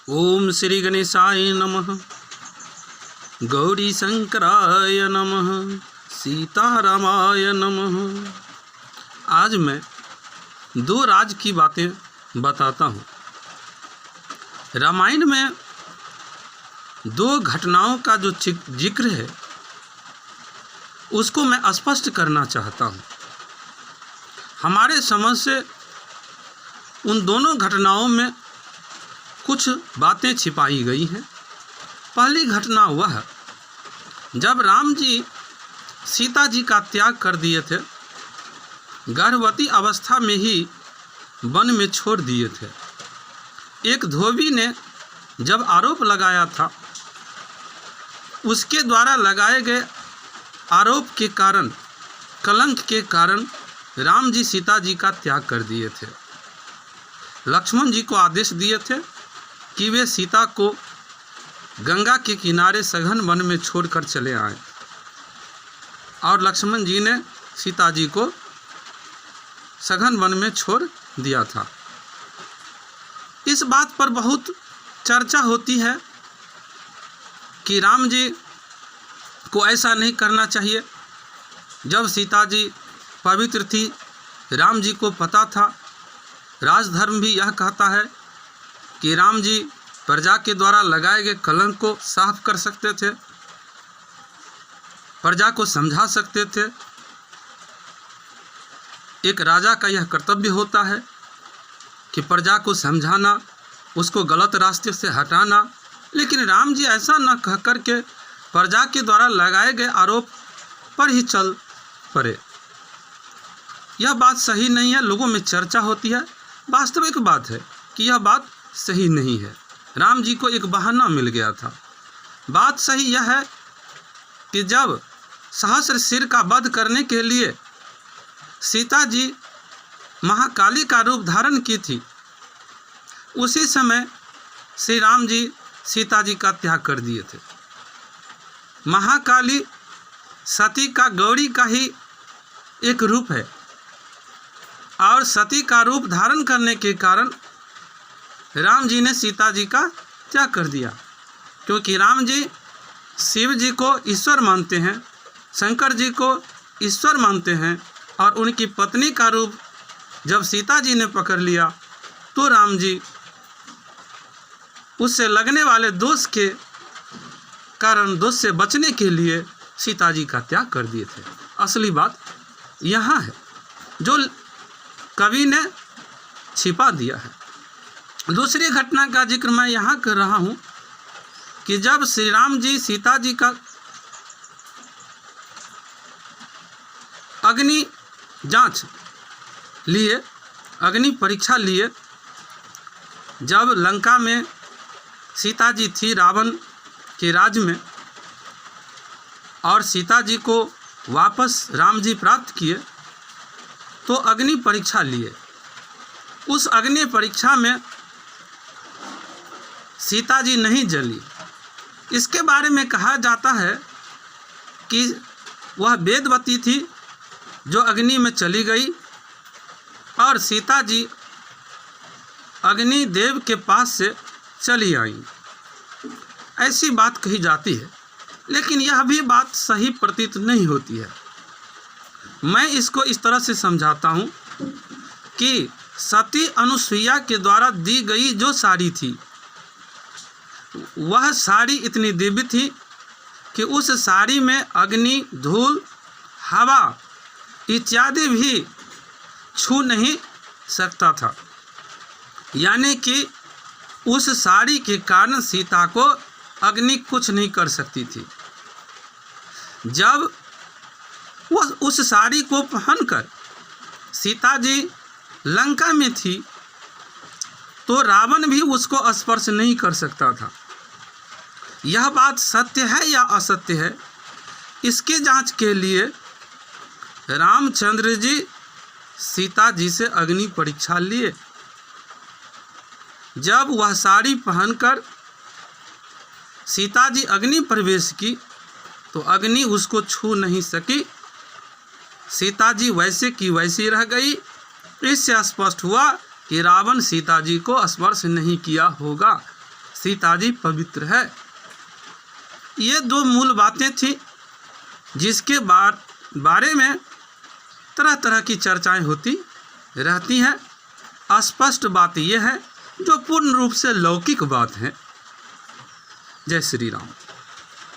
ओम श्री गणेशाय नमः। गौरी शंकराय नमः। सीतारामाय नमः। आज मैं दो राज की बातें बताता हूँ। रामायण में दो घटनाओं का जो जिक्र है उसको मैं स्पष्ट करना चाहता हूँ। हमारे समझ से उन दोनों घटनाओं में कुछ बातें छिपाई गई हैं। पहली घटना वह जब राम जी सीता जी का त्याग कर दिए थे, गर्भवती अवस्था में ही वन में छोड़ दिए थे। एक धोबी ने जब आरोप लगाया था, उसके द्वारा लगाए गए आरोप के कारण, कलंक के कारण राम जी सीता जी का त्याग कर दिए थे। लक्ष्मण जी को आदेश दिए थे कि वे सीता को गंगा के किनारे सघन वन में छोड़कर चले आए, और लक्ष्मण जी ने सीता जी को सघन वन में छोड़ दिया था। इस बात पर बहुत चर्चा होती है कि राम जी को ऐसा नहीं करना चाहिए। जब सीता जी पवित्र थी, राम जी को पता था, राजधर्म भी यह कहता है कि राम जी प्रजा के द्वारा लगाए गए कलंक को साफ कर सकते थे, प्रजा को समझा सकते थे। एक राजा का यह कर्तव्य होता है कि प्रजा को समझाना, उसको गलत रास्ते से हटाना। लेकिन राम जी ऐसा न कह कर के प्रजा के द्वारा लगाए गए आरोप पर ही चल पड़े। यह बात सही नहीं है। लोगों में चर्चा होती है, वास्तविक बात है कि यह बात सही नहीं है। राम जी को एक बहाना मिल गया था। बात सही यह है कि जब सहस्र सिर का वध करने के लिए सीता जी महाकाली का रूप धारण की थी, उसी समय श्री राम जी सीता जी का त्याग कर दिए थे। महाकाली सती का, गौरी का ही एक रूप है, और सती का रूप धारण करने के कारण राम जी ने सीता जी का त्याग कर दिया। क्योंकि राम जी शिव जी को ईश्वर मानते हैं, शंकर जी को ईश्वर मानते हैं, और उनकी पत्नी का रूप जब सीता जी ने पकड़ लिया तो राम जी उससे लगने वाले दोष के कारण, दोष से बचने के लिए सीता जी का त्याग कर दिए थे। असली बात यहाँ है जो कवि ने छिपा दिया है। दूसरी घटना का जिक्र मैं यहाँ कर रहा हूँ कि जब श्री राम जी सीता जी का अग्नि जांच लिए, अग्नि परीक्षा लिए, जब लंका में सीता जी थी रावण के राज में, और सीता जी को वापस राम जी प्राप्त किए, तो अग्नि परीक्षा लिए। उस अग्नि परीक्षा में सीता जी नहीं जली। इसके बारे में कहा जाता है कि वह वेदवती थी जो अग्नि में चली गई, और सीता जी अग्नि देव के पास से चली आई। ऐसी बात कही जाती है, लेकिन यह भी बात सही प्रतीत नहीं होती है। मैं इसको इस तरह से समझाता हूँ कि सती अनुसुईया के द्वारा दी गई जो साड़ी थी, वह साड़ी इतनी दिव्य थी कि उस साड़ी में अग्नि, धूल, हवा इत्यादि भी छू नहीं सकता था। यानी कि उस साड़ी के कारण सीता को अग्नि कुछ नहीं कर सकती थी। जब वह उस साड़ी को पहनकर सीता जी लंका में थी, तो रावण भी उसको स्पर्श नहीं कर सकता था। यह बात सत्य है या असत्य है, इसकी जांच के लिए रामचंद्र जी सीता जी से अग्नि परीक्षा लिए। जब वह साड़ी पहनकर सीता जी अग्नि प्रवेश की, तो अग्नि उसको छू नहीं सकी। सीता जी वैसे की वैसी रह गई। इससे स्पष्ट हुआ कि रावण सीता जी को स्पर्श नहीं किया होगा। सीता जी पवित्र है। ये दो मूल बातें थी जिसके बारे में तरह तरह की चर्चाएं होती रहती हैं। स्पष्ट बात यह है जो पूर्ण रूप से लौकिक बात है। जय श्री राम।